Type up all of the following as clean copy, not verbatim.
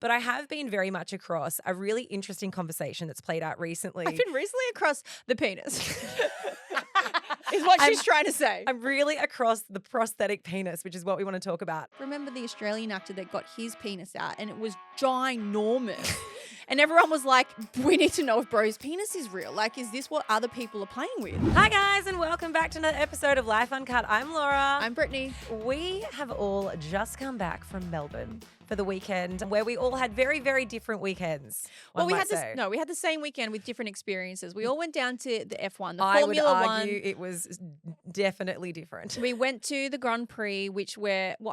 But I have been very much across a really interesting conversation that's played out recently. I've been recently across the penis. Is what she's trying to say. I'm really across the prosthetic penis, which is what we want to talk about. Remember the Australian actor that got his penis out and it was ginormous. And everyone was like, we need to know if bro's penis is real. Like, is this what other people are playing with? Hi guys, and welcome back to another episode of Life Uncut. I'm Laura. I'm Brittany. We have all just come back from Melbourne for the weekend, where we all had very, very different weekends. We had the same weekend with different experiences. We all went down to the F1, the I Formula would One. argue it was definitely different. We went to the Grand Prix, I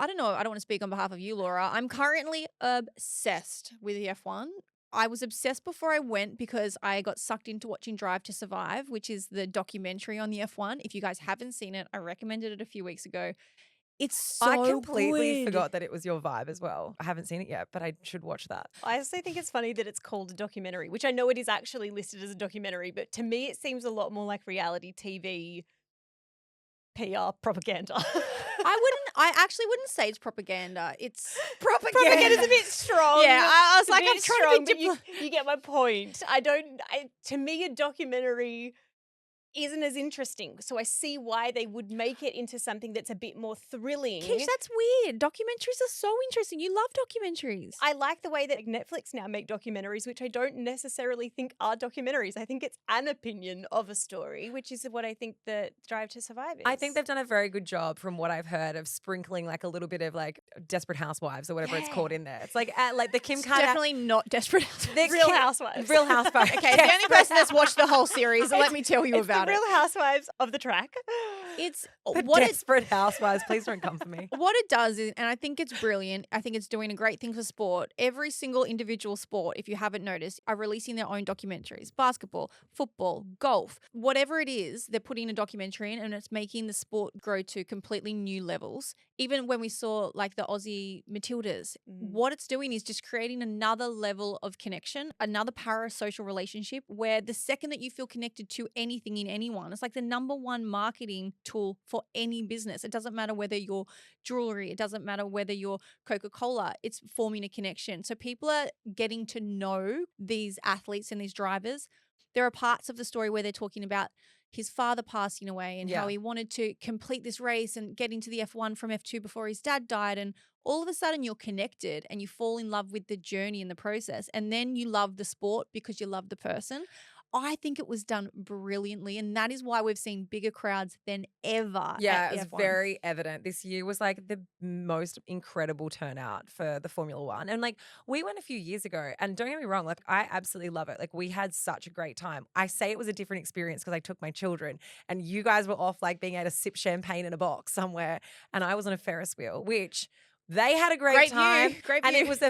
don't know, I don't want to speak on behalf of you, Laura. I'm currently obsessed with the F1. I was obsessed before I went because I got sucked into watching Drive to Survive, which is the documentary on the F1. If you guys haven't seen it, I recommended it a few weeks ago. It's so I completely good. forgot that it was your vibe as well. I haven't seen it yet, but I should watch that. I also think it's funny that it's called a documentary, which I know it is actually listed as a documentary, but to me it seems a lot more like reality TV PR propaganda. I actually wouldn't say it's propaganda. It's Propaganda is a bit strong. Yeah, I was It's a like, bit I'm trying to be strong, but you get my point. To me, a documentary isn't as interesting. So I see why they would make it into something that's a bit more thrilling. Kish, that's weird. Documentaries are so interesting. You love documentaries. I like the way that Netflix now make documentaries, which I don't necessarily think are documentaries. I think it's an opinion of a story, which is what I think the Drive to Survive is. I think they've done a very good job, from what I've heard, of sprinkling like a little bit of like Desperate Housewives or whatever it's called in there. It's like the Kim Kardashian. Definitely not Desperate Housewives. Real Housewives. Real Housewives. Okay, the only person that's watched the whole series, let me tell you about the Real Housewives of the track. It's What Desperate Housewives, please don't come for me. What it does is, and I think it's brilliant, I think it's doing a great thing for sport. Every single individual sport, if you haven't noticed, are releasing their own documentaries. Basketball, football, golf, whatever it is, they're putting a documentary in and it's making the sport grow to completely new levels. Even when we saw like the Aussie Matildas, what it's doing is just creating another level of connection, another parasocial relationship where the second that you feel connected to anything in anyone, it's like the number one marketing tool for any business. It doesn't matter whether you're jewelry, it doesn't matter whether you're Coca-Cola, it's forming a connection. So people are getting to know these athletes and these drivers. There are parts of the story where they're talking about his father passing away and how he wanted to complete this race and get into the F1 from F2 before his dad died. And all of a sudden you're connected and you fall in love with the journey and the process. And then you love the sport because you love the person. I think it was done brilliantly, and that is why we've seen bigger crowds than ever. Yeah, at it was F1. very evident. This year was like the most incredible turnout for the Formula One. And like we went a few years ago, and don't get me wrong, like I absolutely love it. Like we had such a great time. I say it was a different experience because I took my children and you guys were off like being able to sip champagne in a box somewhere, and I was on a Ferris wheel, which they had a great time. Great and view. it was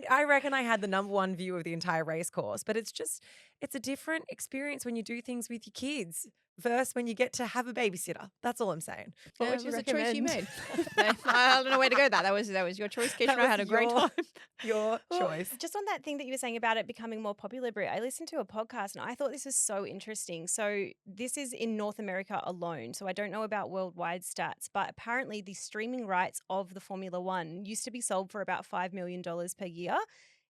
I reckon I had the number one view of the entire race course. But it's a different experience when you do things with your kids versus when you get to have a babysitter. That's all I'm saying. What would you recommend? A choice you made. I don't know where to go with that. That was your choice, Keeshia. I had a great time. Your choice. Just on that thing that you were saying about it becoming more popular, Britt, I listened to a podcast and I thought this was so interesting. So this is in North America alone. So I don't know about worldwide stats, but apparently the streaming rights of the Formula One used to be sold for about $5 million per year.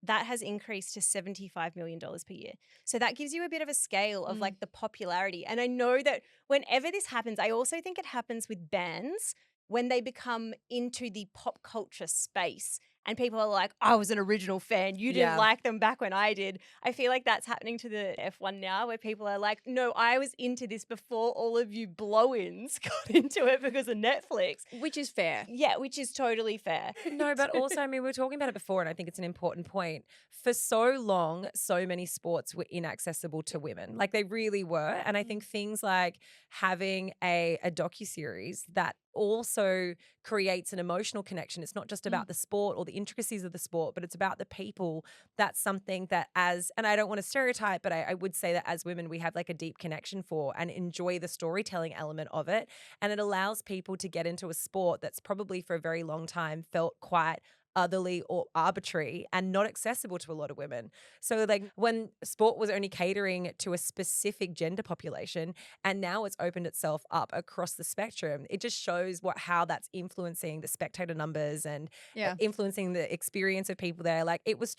That has increased to $75 million per year. So that gives you a bit of a scale of like the popularity. And I know that whenever this happens, I also think it happens with bands when they become into the pop culture space. And people are like, I was an original fan. You didn't like them back when I did. I feel like that's happening to the F1 now, where people are like, no, I was into this before all of you blow-ins got into it because of Netflix. Which is fair. Yeah, which is totally fair. No, but also, I mean, we were talking about it before, and I think it's an important point. For so long, so many sports were inaccessible to women. Like they really were. And I think things like having a docuseries that also creates an emotional connection. It's not just about the sport or the intricacies of the sport, but it's about the people. That's something that and I don't want to stereotype, but I would say that as women, we have like a deep connection for and enjoy the storytelling element of it. And it allows people to get into a sport that's probably for a very long time felt quite otherly or arbitrary and not accessible to a lot of women. So like when sport was only catering to a specific gender population and now it's opened itself up across the spectrum, it just shows how that's influencing the spectator numbers and influencing the experience of people there. Like it was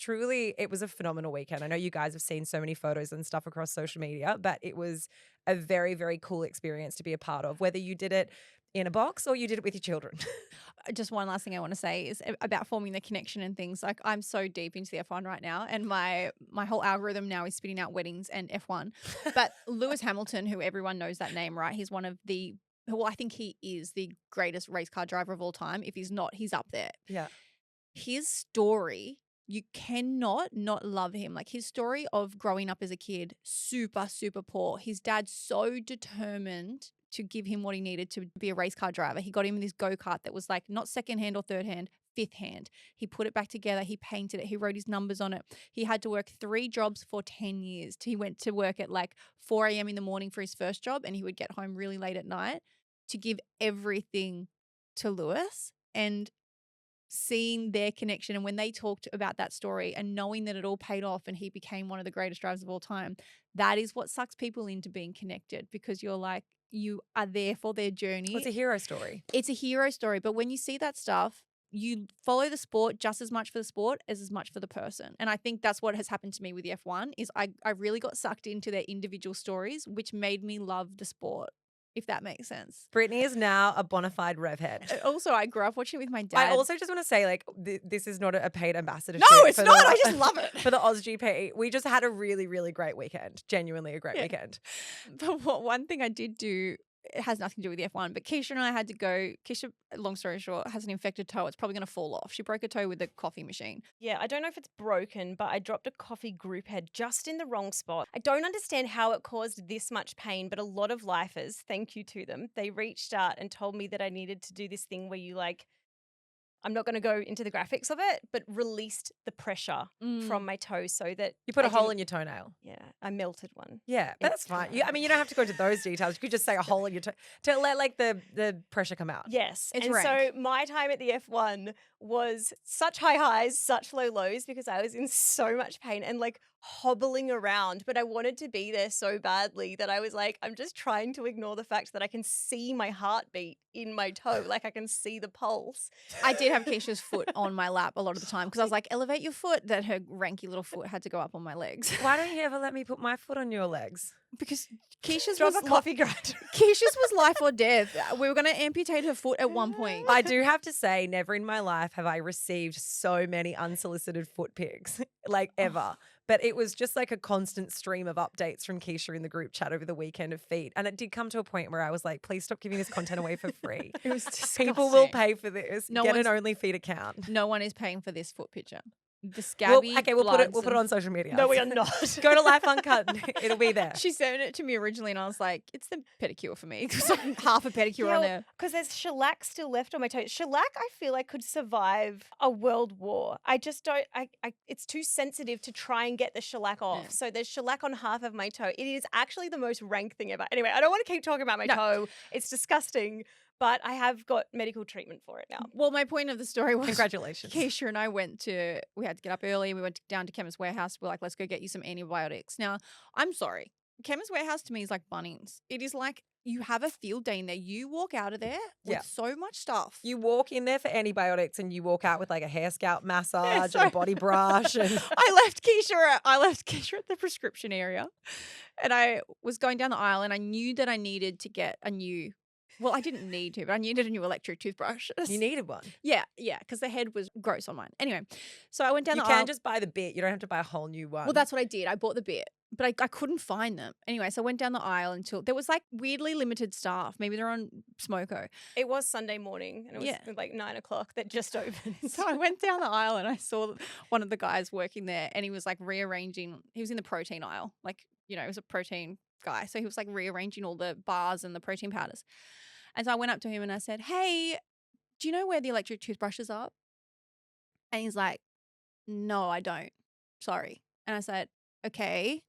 a phenomenal weekend. I know you guys have seen so many photos and stuff across social media, but it was a very, very cool experience to be a part of, whether you did it in a box or you did it with your children. Just one last thing I want to say is about forming the connection and things. Like I'm so deep into the F1 right now, and my whole algorithm now is spitting out weddings and F1. But Lewis Hamilton, who everyone knows that name, right? He's one of I think he is the greatest race car driver of all time. If he's not, he's up there. Yeah. His story, you cannot not love him. Like his story of growing up as a kid, super, super poor. His dad so determined to give him what he needed to be a race car driver. He got him in this go-kart that was like not second hand or third hand, fifth hand. He put it back together. He painted it. He wrote his numbers on it. He had to work 3 jobs for 10 years. He went to work at like 4 a.m. in the morning for his first job, and he would get home really late at night to give everything to Lewis. And seeing their connection, and when they talked about that story and knowing that it all paid off and he became one of the greatest drivers of all time, that is what sucks people into being connected, because you're like, you are there for their journey. Well, it's a hero story. It's a hero story. But when you see that stuff, you follow the sport just as much for the sport as much for the person. And I think that's what has happened to me with the F1 is I really got sucked into their individual stories, which made me love the sport, if that makes sense. Brittany is now a bona fide rev head. Also, I grew up watching it with my dad. I also just want to say, like, this is not a paid ambassador. No, it's not. I just love it. For the AusGP. We just had a really, really great weekend. Genuinely a great weekend. But one thing I did do, it has nothing to do with the F1, but Keeshia and I had to go. Keeshia, long story short, has an infected toe. It's probably going to fall off. She broke a toe with the coffee machine. Yeah, I don't know if it's broken, but I dropped a coffee group head just in the wrong spot. I don't understand how it caused this much pain, but a lot of lifers, thank you to them, they reached out and told me that I needed to do this thing where you like, I'm not going to go into the graphics of it, but released the pressure from my toe so that you put a hole in your toenail. Yeah, I melted one. Yeah, but that's fine. I mean, you don't have to go into those details. You could just say a hole in your toe to let like the pressure come out. Yes, it's and rank. So my time at the F1 was such high highs, such low lows, because I was in so much pain and like hobbling around, but I wanted to be there so badly that I was like, I'm just trying to ignore the fact that I can see my heartbeat in my toe. Like I can see the pulse. I did have Keisha's foot on my lap a lot of the time because I was like, elevate your foot. That her ranky little foot had to go up on my legs. Why don't you ever let me put my foot on your legs? Because Keisha's Drop was a coffee grind. Keisha's was life or death. We were going to amputate her foot at one point. I do have to say, never in my life have I received so many unsolicited foot pics, like ever. But it was just like a constant stream of updates from Keeshia in the group chat over the weekend of feet. And it did come to a point where I was like, please stop giving this content away for free. It was disgusting. People will pay for this. Get an OnlyFeed account. No one is paying for this foot picture. The scabby. Well, okay, we'll put it on social media. No, we are not. Go to Life Uncut. It'll be there. She sent it to me originally, and I was like, "It's the pedicure for me." It's like half a pedicure on there because there's shellac still left on my toe. Shellac, I feel like could survive a world war. I just don't. It's too sensitive to try and get the shellac off. Yeah. So there's shellac on half of my toe. It is actually the most rank thing ever. Anyway, I don't want to keep talking about my toe. It's disgusting. But I have got medical treatment for it now. Well, my point of the story was... Congratulations. Keishia and I we had to get up early. We went down to Chemist Warehouse. We're like, let's go get you some antibiotics. Now, I'm sorry. Chemist Warehouse to me is like Bunnings. It is like you have a field day in there. You walk out of there with so much stuff. You walk in there for antibiotics and you walk out with like a hair scalp massage and a body brush. And I left Keishia at the prescription area, and I was going down the aisle, and I knew that I needed to get a new... Well, I didn't need to, but I needed a new electric toothbrush. You needed one? Yeah, because the head was gross on mine. Anyway, so I went down the aisle. You can just buy the bit. You don't have to buy a whole new one. Well, that's what I did. I bought the bit, but I couldn't find them. Anyway, so I went down the aisle until there was like weirdly limited staff. Maybe they're on Smoko. It was Sunday morning, and it was like 9 o'clock that just opened. So I went down the aisle and I saw one of the guys working there, and he was like rearranging. He was in the protein aisle. Like, it was a protein guy. So he was like rearranging all the bars and the protein powders. And so I went up to him and I said, hey, do you know where the electric toothbrushes are? And he's like, no, I don't. Sorry. And I said, okay.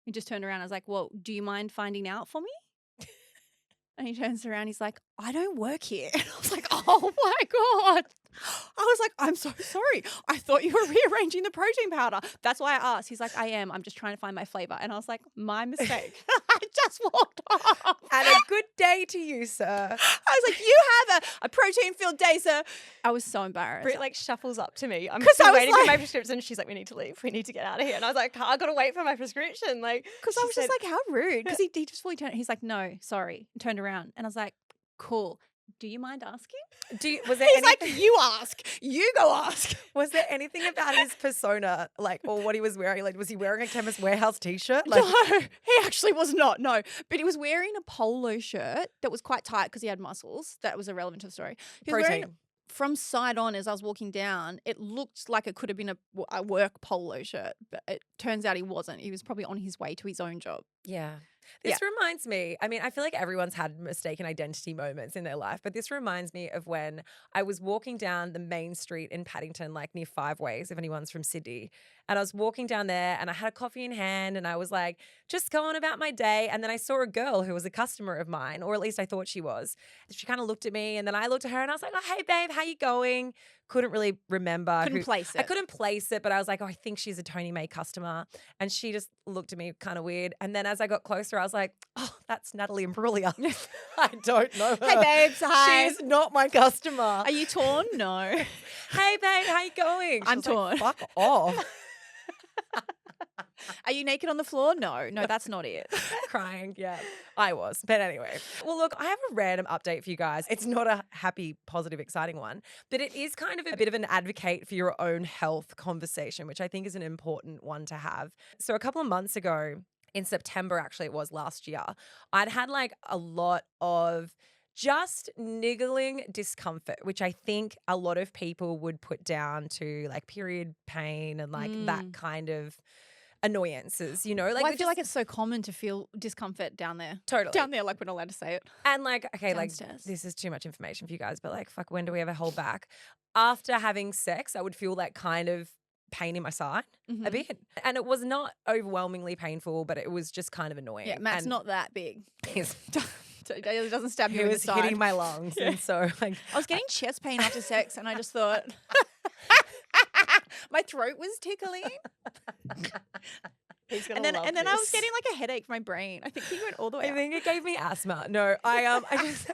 He just turned around. I was like, well, do you mind finding out for me? And he turns around. He's like, I don't work here. And I was like, oh my God. I was like, I'm so sorry. I thought you were rearranging the protein powder. That's why I asked. He's like, I am. I'm just trying to find my flavor. And I was like, my mistake. I just walked off. And a good day to you, sir. I was like, you have a protein-filled day, sir. I was so embarrassed. Britt like shuffles up to me. I'm 'Cause still I was waiting for my like- prescription. She's like, we need to leave. We need to get out of here. And I was like, I got to wait for my prescription. Like, Because I she was just said- like, how rude. Because he just fully turned. He's like, no, sorry. And turned around. And I was like, cool. Do you mind asking? Was there He's like, anything, you ask. You go ask. was there anything about his persona, like, or what he was wearing? Like, was he wearing a Chemist Warehouse t-shirt? Like, No, he actually was not. No, but he was wearing a polo shirt that was quite tight because he had muscles. That was irrelevant to the story. He was wearing, protein. from side on, as I was walking down, it looked like it could have been a work polo shirt, but it turns out he wasn't. He was probably on his way to his own job. Yeah. This reminds me, I mean, I feel like everyone's had mistaken identity moments in their life, but this reminds me of when I was walking down the main street in Paddington, like near Five Ways, if anyone's from Sydney. And I was walking down there and I had a coffee in hand and I was like, just going about my day. And then I saw a girl who was a customer of mine, or at least I thought she was. She kind of looked at me and then I looked at her and I was like, oh, hey, babe, how you going? Couldn't really remember. Couldn't place it. I couldn't place it, but I was like, oh, I think she's a Tony May customer. And she just looked at me kind of weird. And then as I got closer, I was like, oh, that's Natalie Imbruglia. I don't know her. Hey, babes. Hi. She's not my customer. Are you torn? No. Hey, babe, how you going? She I'm was like, torn. fuck off. Are you naked on the floor? No, that's not it. Crying, yeah. I was. But anyway. Well, look, I have a random update for you guys. It's not a happy, positive, exciting one, but it is kind of a bit of an advocate for your own health conversation, which I think is an important one to have. So a couple of months ago, in September, actually, it was last year, I'd had like a lot of just niggling discomfort, which I think a lot of people would put down to like period pain and like that kind of annoyances, you know? Like Well, I feel like it's so common to feel discomfort down there. totally. Down there, like we're not allowed to say it. And like, okay, Downstairs. like this is too much information for you guys, but like, fuck, when do we ever hold back? After having sex, I would feel that kind of pain in my side a bit. And it was not overwhelmingly painful, but it was just kind of annoying. Yeah, Matt's and not that big. He's, It doesn't stab you he in the was side. hitting my lungs. Yeah. And so like, I was getting chest pain after sex and I just thought my throat was tickling. He's gonna And then love I was this. getting like a headache from my brain. I think he went all the way I up. think it gave me asthma. No, I just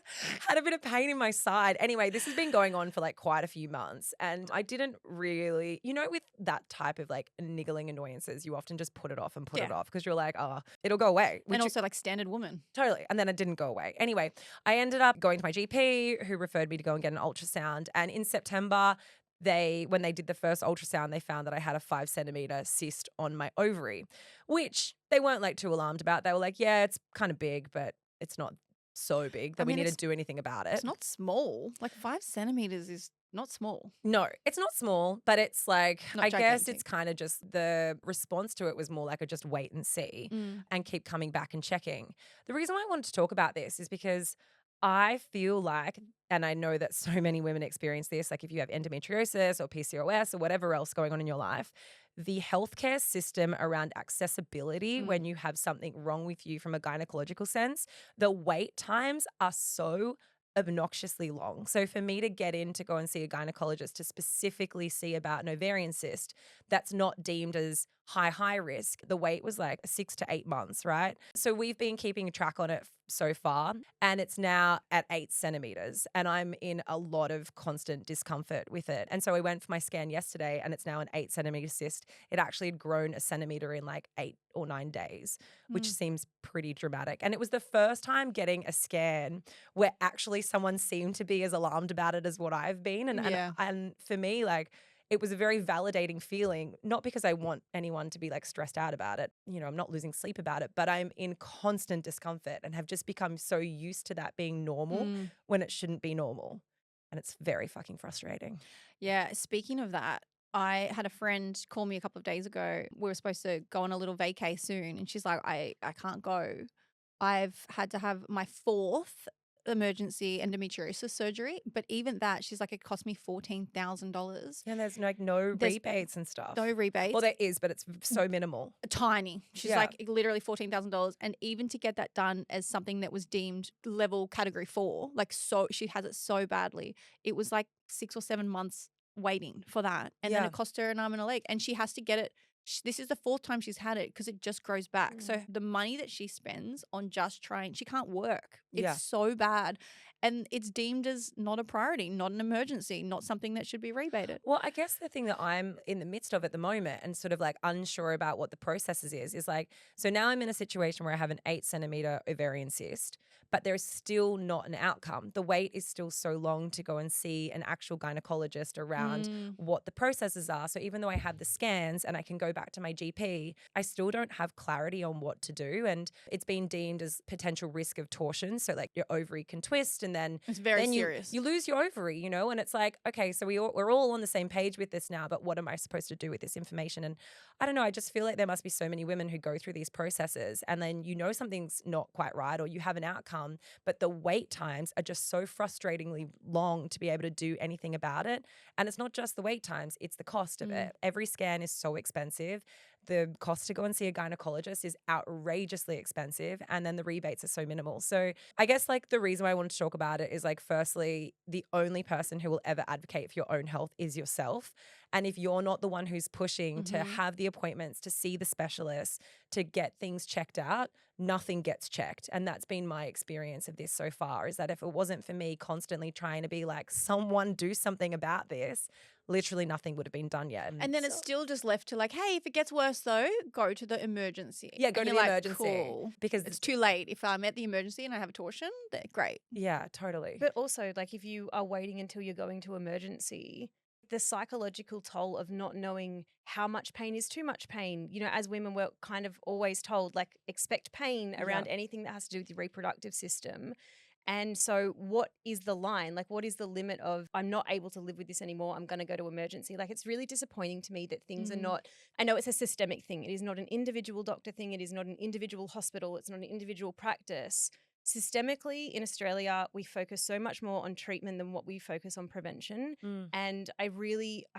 had a bit of pain in my side. Anyway, this has been going on for like quite a few months, and I didn't really, you know, with that type of like niggling annoyances, you often just put it off and put it off because you're like, oh, it'll go away. And also like standard woman. Totally. And then it didn't go away. Anyway, I ended up going to my GP who referred me to go and get an ultrasound. And in September, when they did the first ultrasound, they found that I had a 5 centimeter cyst on my ovary, which they weren't like too alarmed about. They were like, yeah, it's kind of big, but it's not so big that we need to do anything about it. It's not small. Like 5 centimeters is not small. No, it's not small, but it's like, Not I guess gigantic. it's kind of just the response to it was more like a just wait and see and keep coming back and checking. The reason why I wanted to talk about this is because I feel like, and I know that so many women experience this, like if you have endometriosis or PCOS or whatever else going on in your life, the healthcare system around accessibility when you have something wrong with you from a gynecological sense, the wait times are so obnoxiously long. So for me to get in to go and see a gynecologist to specifically see about an ovarian cyst that's not deemed as high risk, the wait was like 6 to 8 months, right? So we've been keeping a track on it so far, and it's now at 8 centimeters, and I'm in a lot of constant discomfort with it. And so I went for my scan yesterday, and it's now an 8 centimeter cyst. It actually had grown a centimeter in like 8 or 9 days, which seems pretty dramatic. And it was the first time getting a scan where actually someone seemed to be as alarmed about it as what I've been. And for me, like, it was a very validating feeling, not because I want anyone to be like stressed out about it. You know, I'm not losing sleep about it, but I'm in constant discomfort and have just become so used to that being normal when it shouldn't be normal. And it's very fucking frustrating. Yeah. Speaking of that, I had a friend call me a couple of days ago. We were supposed to go on a little vacay soon. And she's like, I can't go. I've had to have my 4th emergency endometriosis surgery, but even that, she's like, it cost me $14,000. And there's like no There's rebates and stuff. No rebates. Well, there is, but it's so minimal. Tiny. She's like literally $14,000. And even to get that done as something that was deemed level category 4, like so she has it so badly, it was like 6 or 7 months waiting for that. And then it cost her an arm and a leg. And she has to get it. This is the 4th time she's had it because it just grows back. So the money that she spends on just trying, she can't work. It's so bad. And it's deemed as not a priority, not an emergency, not something that should be rebated. Well, I guess the thing that I'm in the midst of at the moment and sort of like unsure about what the processes is like, so now I'm in a situation where I have an 8-centimeter ovarian cyst, but there's still not an outcome. The wait is still so long to go and see an actual gynecologist around what the processes are. So even though I have the scans and I can go back to my GP, I still don't have clarity on what to do. And it's been deemed as potential risk of torsion. So like your ovary can twist and then it's very serious. You lose your ovary, you know, and it's like, okay, so we're all on the same page with this now, but what am I supposed to do with this information? And I don't know, I just feel like there must be so many women who go through these processes and then you know something's not quite right or you have an outcome, but the wait times are just so frustratingly long to be able to do anything about it. And it's not just the wait times, it's the cost of it. Every scan is so expensive. The cost to go and see a gynecologist is outrageously expensive. And then the rebates are so minimal. So I guess like the reason why I wanted to talk about it is like, firstly, the only person who will ever advocate for your own health is yourself. And if you're not the one who's pushing to have the appointments, to see the specialists, to get things checked out, nothing gets checked. And that's been my experience of this so far, is that if it wasn't for me constantly trying to be like, someone do something about this, literally nothing would have been done yet. And then it's still just left to like, hey, if it gets worse though, go to the emergency. Yeah, go and to you're the like, emergency. Cool. Because it's too late. If I'm at the emergency and I have a torsion, then great. Yeah, totally. But also, like, if you are waiting until you're going to emergency, the psychological toll of not knowing how much pain is too much pain. You know, as women, we're kind of always told, like, expect pain around anything that has to do with your reproductive system. And so what is the line? Like, what is the limit of, I'm not able to live with this anymore, I'm going to go to emergency? Like, it's really disappointing to me that things are not, I know it's a systemic thing. It is not an individual doctor thing. It is not an individual hospital. It's not an individual practice. Systemically in Australia, we focus so much more on treatment than what we focus on prevention. And I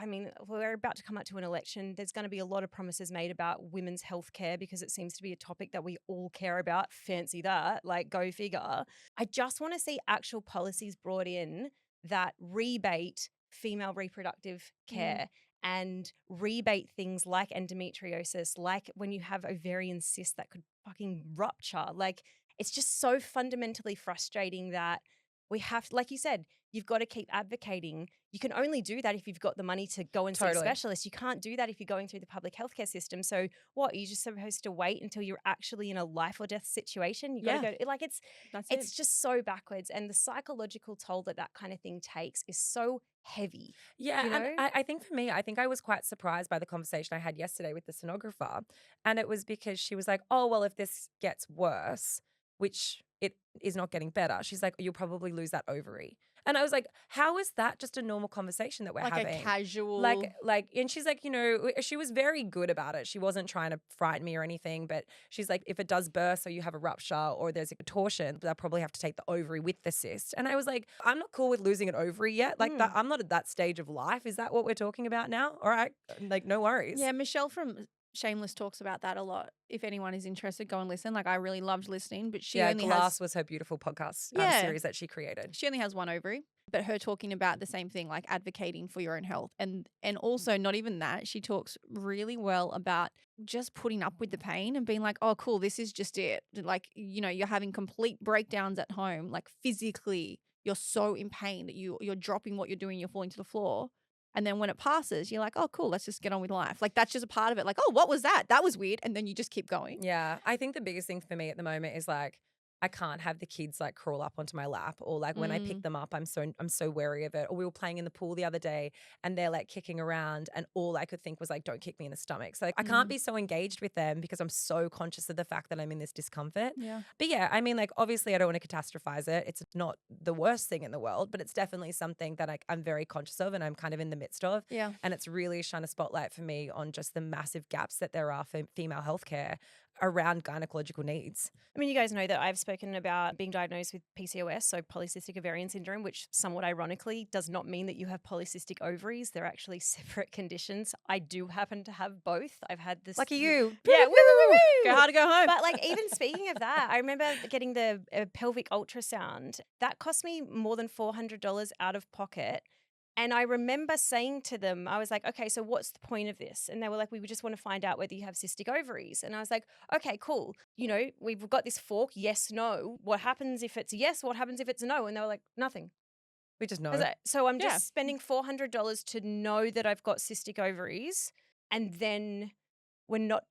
mean, we're about to come up to an election. There's going to be a lot of promises made about women's health care because it seems to be a topic that we all care about. Fancy that, like, go figure. I just want to see actual policies brought in that rebate female reproductive care and rebate things like endometriosis, like when you have ovarian cysts that could fucking rupture. Like, it's just so fundamentally frustrating that we have, like you said, you've got to keep advocating. You can only do that if you've got the money to go and see a specialist. You can't do that if you're going through the public healthcare system. So what, are you just supposed to wait until you're actually in a life or death situation? You got to go, like, it's just so backwards. And the psychological toll that kind of thing takes is so heavy. Yeah, you know? and I think for me, I think I was quite surprised by the conversation I had yesterday with the sonographer. And it was because she was like, oh, well, if this gets worse, which it is not getting better, she's like, you'll probably lose that ovary. And I was like, how is that just a normal conversation that we're having? Like a casual. Like, and she's like, you know, she was very good about it. She wasn't trying to frighten me or anything, but she's like, if it does burst or you have a rupture or there's a torsion, they'll probably have to take the ovary with the cyst. And I was like, I'm not cool with losing an ovary yet. Like that, I'm not at that stage of life. Is that what we're talking about now? All right. Like, no worries. Yeah, Michelle from Shameless talks about that a lot. If anyone is interested, go and listen. Like, I really loved listening, but she only Glass was her beautiful podcast series that she created. She only has one ovary, but her talking about the same thing, like advocating for your own health. And also not even that, she talks really well about just putting up with the pain and being like, oh, cool, this is just it. Like, you know, you're having complete breakdowns at home, like physically you're so in pain that you're dropping what you're doing, you're falling to the floor. And then when it passes, you're like, oh, cool, let's just get on with life. Like, that's just a part of it. Like, oh, what was that? That was weird. And then you just keep going. Yeah. I think the biggest thing for me at the moment is like, I can't have the kids like crawl up onto my lap, or like when I pick them up, I'm so wary of it. Or we were playing in the pool the other day and they're like kicking around and all I could think was like, don't kick me in the stomach. So like, I can't be so engaged with them because I'm so conscious of the fact that I'm in this discomfort. Yeah. But yeah, I mean, like, obviously I don't want to catastrophize it. It's not the worst thing in the world, but it's definitely something that I'm very conscious of and I'm kind of in the midst of. Yeah. And it's really shone a spotlight for me on just the massive gaps that there are for female healthcare around gynecological needs. I mean, you guys know that I've spoken about being diagnosed with PCOS, so polycystic ovarian syndrome, which somewhat ironically does not mean that you have polycystic ovaries. They're actually separate conditions. I do happen to have both. I've had this. Lucky you. Yeah, woo! Go hard to go home. But like, even speaking of that, I remember getting the pelvic ultrasound. That cost me more than $400 out of pocket. And I remember saying to them, I was like, okay, so what's the point of this? And they were like, we just want to find out whether you have cystic ovaries. And I was like, okay, cool. You know, we've got this fork, yes, no. What happens if it's yes? What happens if it's no? And they were like, nothing. We just know. So I'm just spending $400 to know that I've got cystic ovaries, and then we're not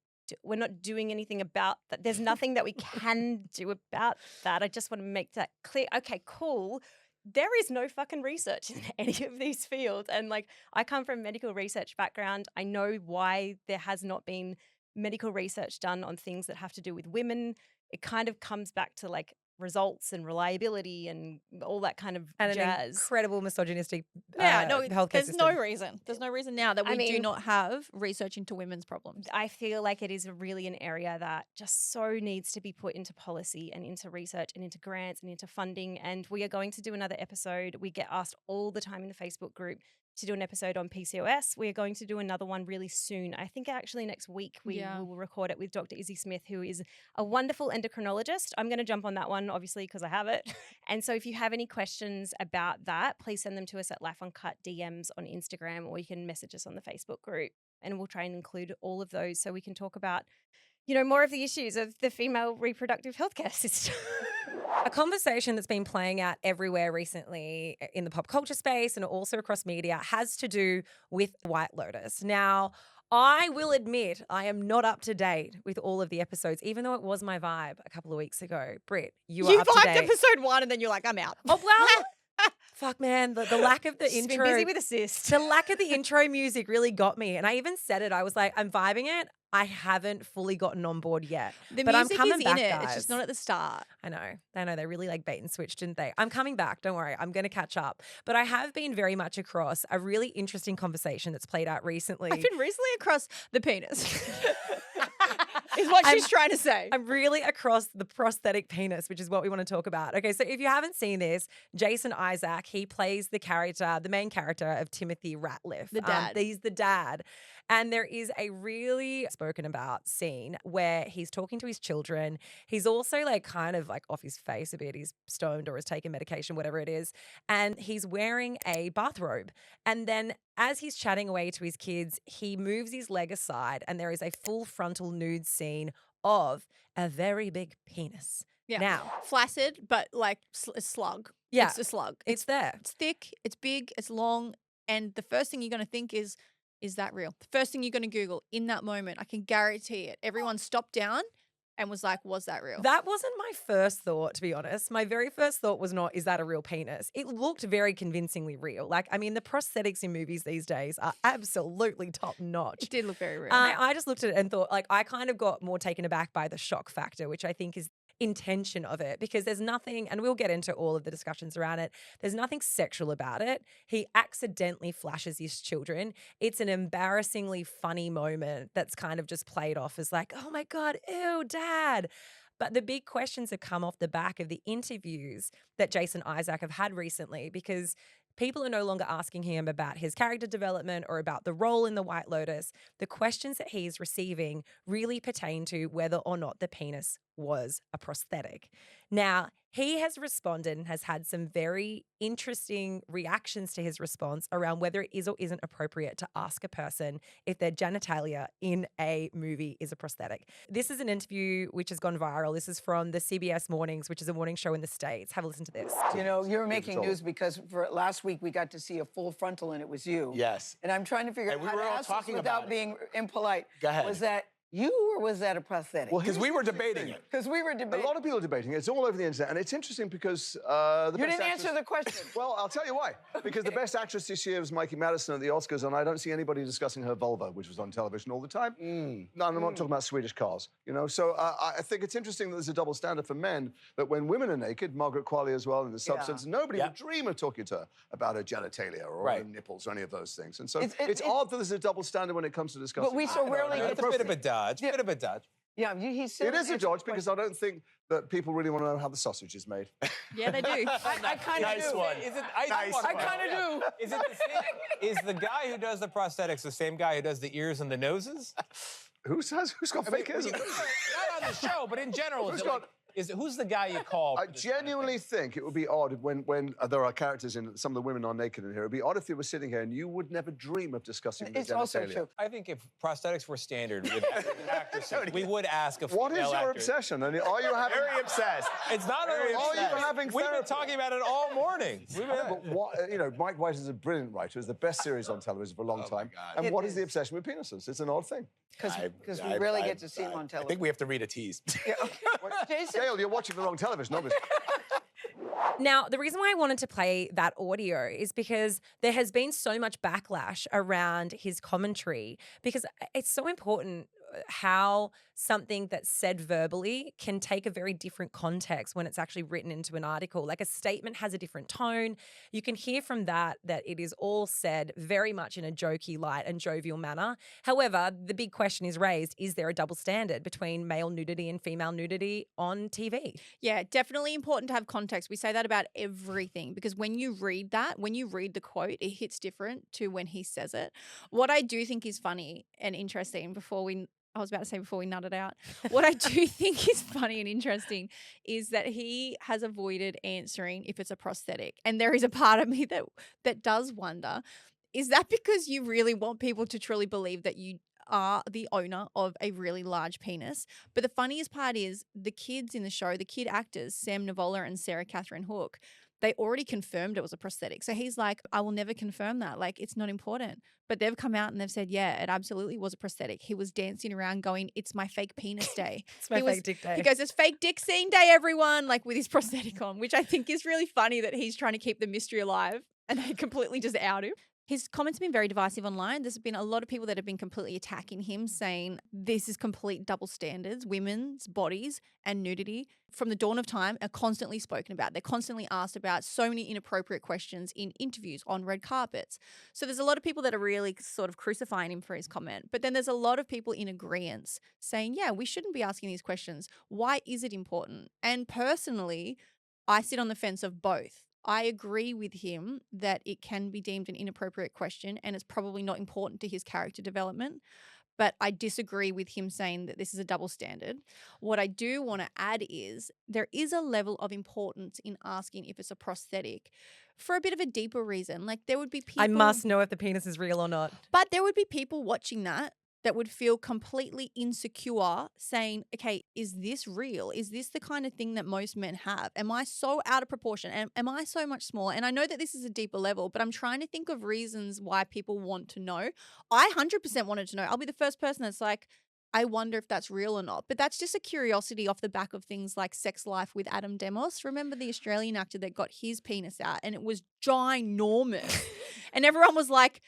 doing anything about that. There's nothing that we can do about that. I just want to make that clear. Okay, cool. There is no fucking research in any of these fields. And like, I come from a medical research background. I know why there has not been medical research done on things that have to do with women. It kind of comes back to like results and reliability and all that kind of and jazz. An incredible misogynistic there's healthcare system. no reason. There's no reason now that we do mean, not have research into women's problems. I feel like it is really an area that just so needs to be put into policy and into research and into grants and into funding. And we are going to do another episode. We get asked all the time in the Facebook group to do an episode on PCOS. We are going to do another one really soon. I think actually next week we will record it with Dr. Izzy Smith, who is a wonderful endocrinologist. I'm going to jump on that one, obviously, because I have it. And so if you have any questions about that, please send them to us at Life Uncut DMs on Instagram, or you can message us on the Facebook group, and we'll try and include all of those so we can talk about, you know, more of the issues of the female reproductive healthcare system. A conversation that's been playing out everywhere recently in the pop culture space and also across media has to do with White Lotus. Now, I will admit I am not up to date with all of the episodes, even though it was my vibe a couple of weeks ago. Britt, you are up to date. You vibed episode 1 and then you're like, I'm out. Oh, well, fuck, man, the lack of the She's intro. been busy with assist. The lack of the intro music really got me. And I even said it. I was like, I'm vibing it. I haven't fully gotten on board yet. The but music I'm coming is back, in it. guys. It's just not at the start. I know. They really like bait and switch, didn't they? I'm coming back. Don't worry. I'm going to catch up. But I have been very much across a really interesting conversation that's played out recently. I've been recently across the penis. Is what she's trying to say. I'm really across the prosthetic penis, which is what we want to talk about. Okay, so if you haven't seen this, Jason Isaac, he plays the main character of Timothy Ratliff. The dad. He's the dad. And there is a really spoken about scene where he's talking to his children. He's also like kind of like off his face a bit. He's stoned or has taken medication, whatever it is. And he's wearing a bathrobe. And then as he's chatting away to his kids, he moves his leg aside and there is a full frontal nude scene of a very big penis. Yeah. Now, flaccid, but like a slug. Yeah. It's a slug. It's there. It's thick, it's big, it's long. And the first thing you're going to think is that real? The first thing you're going to Google in that moment, I can guarantee it. Everyone stopped down and was like, was that real? That wasn't my first thought, to be honest. My very first thought was not, is that a real penis? It looked very convincingly real. Like, I mean, the prosthetics in movies these days are absolutely top notch. It did look very real. I just looked at it and thought, like, I kind of got more taken aback by the shock factor, which I think is intention of it, because there's nothing, and we'll get into all of the discussions around it, there's nothing sexual about it. He accidentally flashes his children. It's an embarrassingly funny moment that's kind of just played off as like, oh my God, ew, dad. But the big questions have come off the back of the interviews that Jason Isaac have had recently, because people are no longer asking him about his character development or about the role in the White Lotus. The questions that he's receiving really pertain to whether or not the penis was a prosthetic. Now, he has responded and has had some very interesting reactions to his response around whether it is or isn't appropriate to ask a person if their genitalia in a movie is a prosthetic. This is an interview which has gone viral. This is from the CBS Mornings, which is a morning show in the States. Have a listen to this. You know, you're making news because for last week we got to see a full frontal and it was you. Yes. And I'm trying to figure out And we how were to all ask this talking without about it. being impolite. Go ahead. Was that you or was that a prosthetic? Well, because we were debating it. Because we were A debating. lot of people are debating it. It's all over the internet. And it's interesting because You didn't answer the question. Well, I'll tell you why. Because the best actress this year was Mikey Madison at the Oscars, and I don't see anybody discussing her vulva, which was on television all the time. No, I'm not talking about Swedish cars, you know? So I think it's interesting that there's a double standard for men, that when women are naked, Margaret Qualley as well in The Substance, nobody would dream of talking to her about her genitalia or her nipples or any of those things. And so it's odd that there's a double standard when it comes to discussing. But we so rarely It's a bit of a dodge. Bit of a dodge. Yeah, he's still It is a dodge because I don't think that people really want to know how the sausage is made. Yeah, they do. I kind of Nice do. one. Is it, I kind of do. Is it the same? Is the guy who does the prosthetics the same guy who does the ears and the noses? Who's got fake ears? Not on the show, but in general. Who's the guy you call? I genuinely think it would be odd when there are characters in some of the women are naked in here. It'd be odd if they were sitting here and you would never dream of discussing It's the also genitalia. true. I think if prosthetics were standard with actresses, we would ask a female What is your actor. obsession? And are you having Very obsessed. It's not Very only Are you having We've been therapy? talking about it all morning. But what, Mike White is a brilliant writer. It's the best series on television for a long time. God. And what is the obsession with penises? It's an odd thing. Because we really get to see him on I television. think we have to read a tease. Yeah, okay. Jason? Gail, you're watching the wrong television, obviously. Now, the reason why I wanted to play that audio is because there has been so much backlash around his commentary because it's so important how something that's said verbally can take a very different context when it's actually written into an article. Like a statement has a different tone. You can hear from that it is all said very much in a jokey, light and jovial manner. However, the big question is raised, is there a double standard between male nudity and female nudity on TV? Yeah, definitely important to have context. We say that about everything because when you read the quote, it hits different to when he says it. What I do think is funny and interesting before we nut it out. What I do think is funny and interesting is that he has avoided answering if it's a prosthetic. And there is a part of me that does wonder, is that because you really want people to truly believe that you are the owner of a really large penis? But the funniest part is the kids in the show, the kid actors, Sam Nivola and Sarah Catherine Hook, they already confirmed it was a prosthetic. So he's like, I will never confirm that. Like, it's not important. But they've come out and they've said, yeah, it absolutely was a prosthetic. He was dancing around going, it's my fake penis day. It's my fake dick day. He goes, it's fake dick scene day, everyone, like with his prosthetic on, which I think is really funny that he's trying to keep the mystery alive and they completely just out him. His comments have been very divisive online. There's been a lot of people that have been completely attacking him, saying this is complete double standards. Women's bodies and nudity from the dawn of time are constantly spoken about. They're constantly asked about, so many inappropriate questions in interviews, on red carpets. So there's a lot of people that are really sort of crucifying him for his comment. But then there's a lot of people in agreement saying, yeah, we shouldn't be asking these questions. Why is it important? And personally, I sit on the fence of both. I agree with him that it can be deemed an inappropriate question and it's probably not important to his character development. But I disagree with him saying that this is a double standard. What I do want to add is there is a level of importance in asking if it's a prosthetic for a bit of a deeper reason. Like there would be people... I must know if the penis is real or not. But there would be people watching that would feel completely insecure saying, okay, is this real? Is this the kind of thing that most men have? Am I so out of proportion? Am I so much smaller? And I know that this is a deeper level, but I'm trying to think of reasons why people want to know. I 100% wanted to know. I'll be the first person that's like, I wonder if that's real or not. But that's just a curiosity off the back of things like Sex Life with Adam Demos. Remember the Australian actor that got his penis out and it was ginormous. And everyone was like,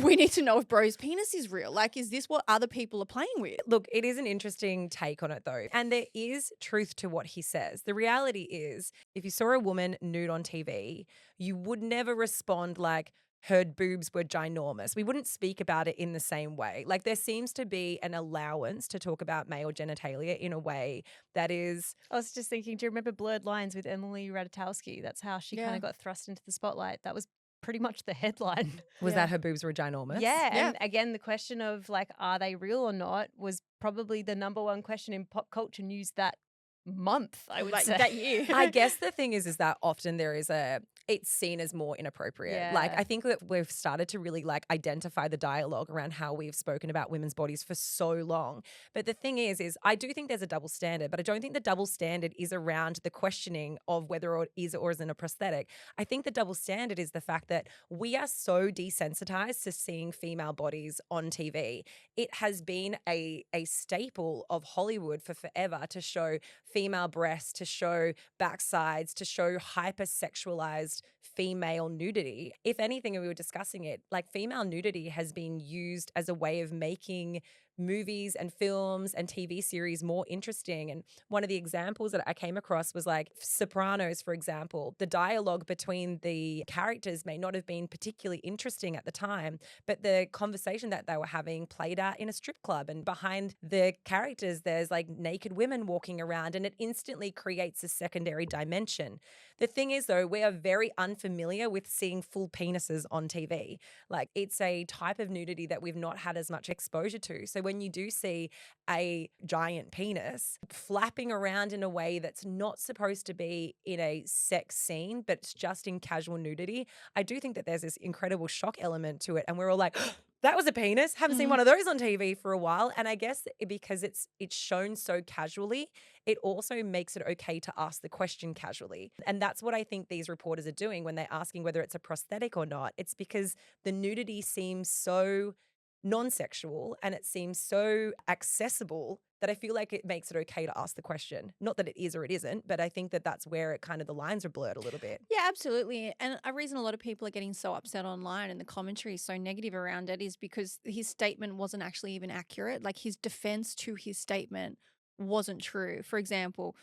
we need to know if bro's penis is real. Like, is this what other people are playing with? Look, it is an interesting take on it though. And there is truth to what he says. The reality is, if you saw a woman nude on TV, you would never respond like, her boobs were ginormous. We wouldn't speak about it in the same way. Like there seems to be an allowance to talk about male genitalia in a way that is... I was just thinking, do you remember Blurred Lines with Emily Ratajkowski? That's how she kind of got thrust into the spotlight. That was pretty much the headline. Was that her boobs were ginormous? Yeah. And again, the question of like, are they real or not was probably the number one question in pop culture news that month, I would say. That year. I guess the thing is that often there is it's seen as more inappropriate. Yeah. Like I think that we've started to really like identify the dialogue around how we've spoken about women's bodies for so long. But the thing is I do think there's a double standard, but I don't think the double standard is around the questioning of whether it is or isn't a prosthetic. I think the double standard is the fact that we are so desensitized to seeing female bodies on TV. It has been a staple of Hollywood for forever to show female breasts, to show backsides, to show hypersexualized female nudity. If anything, and we were discussing it, like female nudity has been used as a way of making movies and films and TV series more interesting. And one of the examples that I came across was like Sopranos, for example. The dialogue between the characters may not have been particularly interesting at the time, but the conversation that they were having played out in a strip club. And behind the characters, there's like naked women walking around, and it instantly creates a secondary dimension. The thing is, though, we are very unfamiliar with seeing full penises on TV. Like, it's a type of nudity that we've not had as much exposure to. So when you do see a giant penis flapping around in a way that's not supposed to be in a sex scene, but it's just in casual nudity, I do think that there's this incredible shock element to it. And we're all like, that was a penis. Haven't seen one of those on TV for a while. And I guess because it's shown so casually, it also makes it okay to ask the question casually. And that's what I think these reporters are doing when they're asking whether it's a prosthetic or not. It's because the nudity seems so non-sexual and it seems so accessible that I feel like it makes it okay to ask the question. Not that it is or it isn't, but I think that that's where it kind of the lines are blurred a little bit. Yeah, absolutely. And a reason a lot of people are getting so upset online and the commentary is so negative around it is because his statement wasn't actually even accurate. Like, his defense to his statement wasn't true. For example,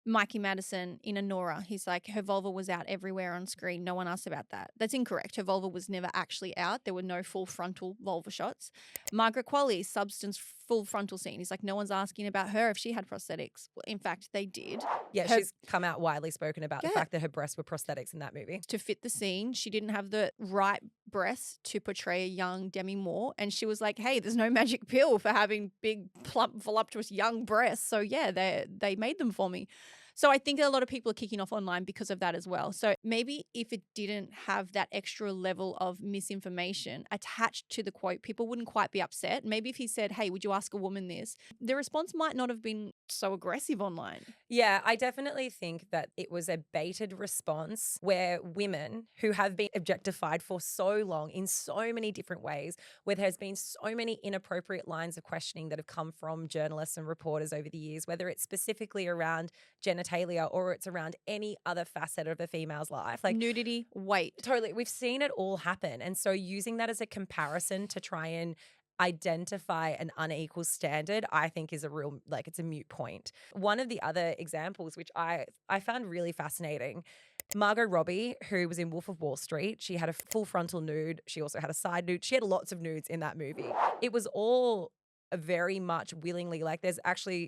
Mikey Madison in Anora, he's like, her vulva was out everywhere on screen. No one asked about that. That's incorrect. Her vulva was never actually out. There were no full frontal vulva shots. Margaret Qualley, substance full frontal scene. He's like, no one's asking about her if she had prosthetics. Well, in fact, they did. Yeah, she's come out widely spoken about the fact that her breasts were prosthetics in that movie. To fit the scene, she didn't have the right breasts to portray a young Demi Moore. And she was like, hey, there's no magic pill for having big, plump, voluptuous young breasts. So yeah, they made them for me. So I think a lot of people are kicking off online because of that as well. So maybe if it didn't have that extra level of misinformation attached to the quote, people wouldn't quite be upset. Maybe if he said, hey, would you ask a woman this? The response might not have been so aggressive online. Yeah, I definitely think that it was a baited response where women who have been objectified for so long in so many different ways, where there has been so many inappropriate lines of questioning that have come from journalists and reporters over the years, whether it's specifically around genitalia or it's around any other facet of a female's life. Like nudity, weight. Totally. We've seen it all happen. And so using that as a comparison to try and identify an unequal standard, I think is a real, like, it's a moot point. One of the other examples, which I found really fascinating, Margot Robbie, who was in Wolf of Wall Street, she had a full frontal nude. She also had a side nude. She had lots of nudes in that movie. It was all very much willingly, like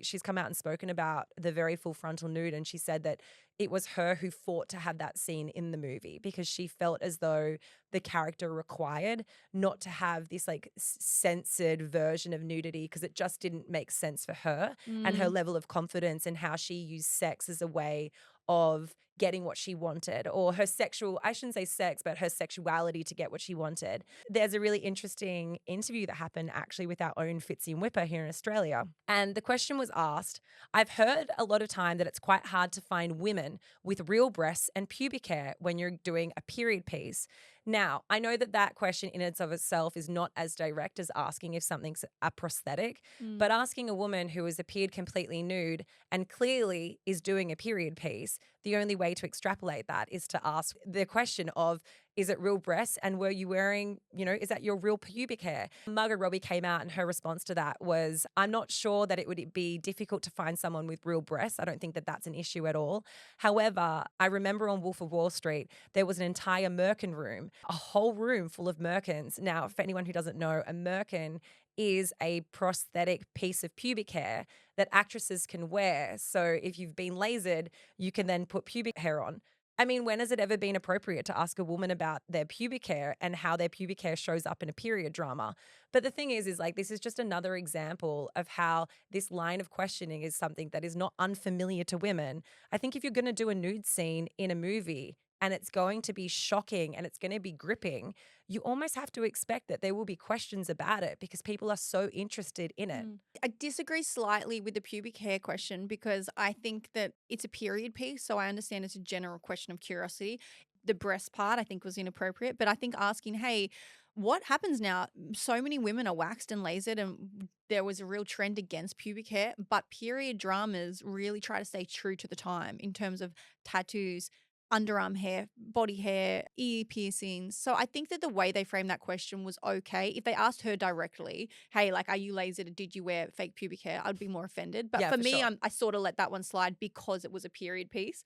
she's come out and spoken about the very full frontal nude, and she said that it was her who fought to have that scene in the movie because she felt as though the character required not to have this like censored version of nudity because it just didn't make sense for her and her level of confidence and how she used sex as a way of getting what she wanted, or her sexual, I shouldn't say sex, but her sexuality to get what she wanted. There's a really interesting interview that happened actually with our own Fitzy and Whipper here in Australia. And the question was asked, I've heard a lot of time that it's quite hard to find women with real breasts and pubic hair when you're doing a period piece. Now, I know that question in and of itself is not as direct as asking if something's a prosthetic, but asking a woman who has appeared completely nude and clearly is doing a period piece, the only way to extrapolate that is to ask the question of, is it real breasts? And were you wearing, is that your real pubic hair? Margaret Robbie came out and her response to that was, I'm not sure that it would be difficult to find someone with real breasts. I don't think that that's an issue at all. However, I remember on Wolf of Wall Street, there was an entire merkin room, a whole room full of merkins. Now, for anyone who doesn't know, a merkin is a prosthetic piece of pubic hair that actresses can wear. So if you've been lasered, you can then put pubic hair on. I mean, when has it ever been appropriate to ask a woman about their pubic hair and how their pubic hair shows up in a period drama? But the thing is like, this is just another example of how this line of questioning is something that is not unfamiliar to women. I think if you're going to do a nude scene in a movie and it's going to be shocking and it's going to be gripping, you almost have to expect that there will be questions about it because people are so interested in it. I disagree slightly with the pubic hair question because I think that it's a period piece, so I understand it's a general question of curiosity. The breast part I think was inappropriate, but I think asking, hey, what happens now? So many women are waxed and lasered and there was a real trend against pubic hair, but period dramas really try to stay true to the time in terms of tattoos, underarm hair, body hair, ear piercings. So I think that the way they framed that question was okay. If they asked her directly, hey, like, are you lasered? Did you wear fake pubic hair? I'd be more offended. But Yeah, for for me, sure. I sort of let that one slide because it was a period piece.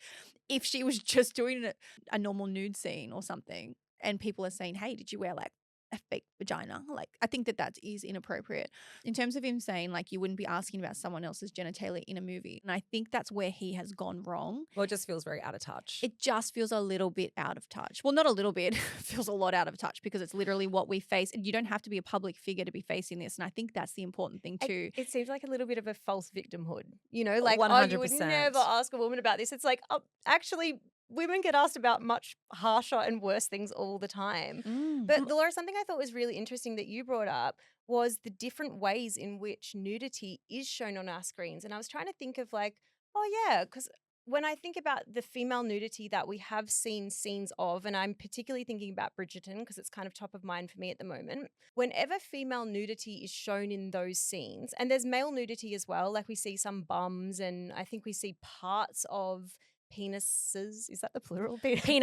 If she was just doing a normal nude scene or something and people are saying, hey, did you wear like a fake vagina? Like, I think that is inappropriate. In terms of him saying like you wouldn't be asking about someone else's genitalia in a movie. And I think that's where he has gone wrong. Well, it just feels very out of touch. It just feels a little bit out of touch. Well, not a little bit. It feels a lot out of touch because it's literally what we face. And you don't have to be a public figure to be facing this. And I think that's the important thing too. It seems like a little bit of a false victimhood, you know, like, oh, you would 100%. never ask a woman about this. It's like, actually, women get asked about much harsher and worse things all the time. But Laura, something I thought was really interesting that you brought up was the different ways in which nudity is shown on our screens. And I was trying to think of like, oh yeah, because when I think about the female nudity that we have seen scenes of, and I'm particularly thinking about Bridgerton because it's kind of top of mind for me at the moment, whenever female nudity is shown in those scenes, and there's male nudity as well, like we see some bums and I think we see parts of penises. Is that the plural? Peni.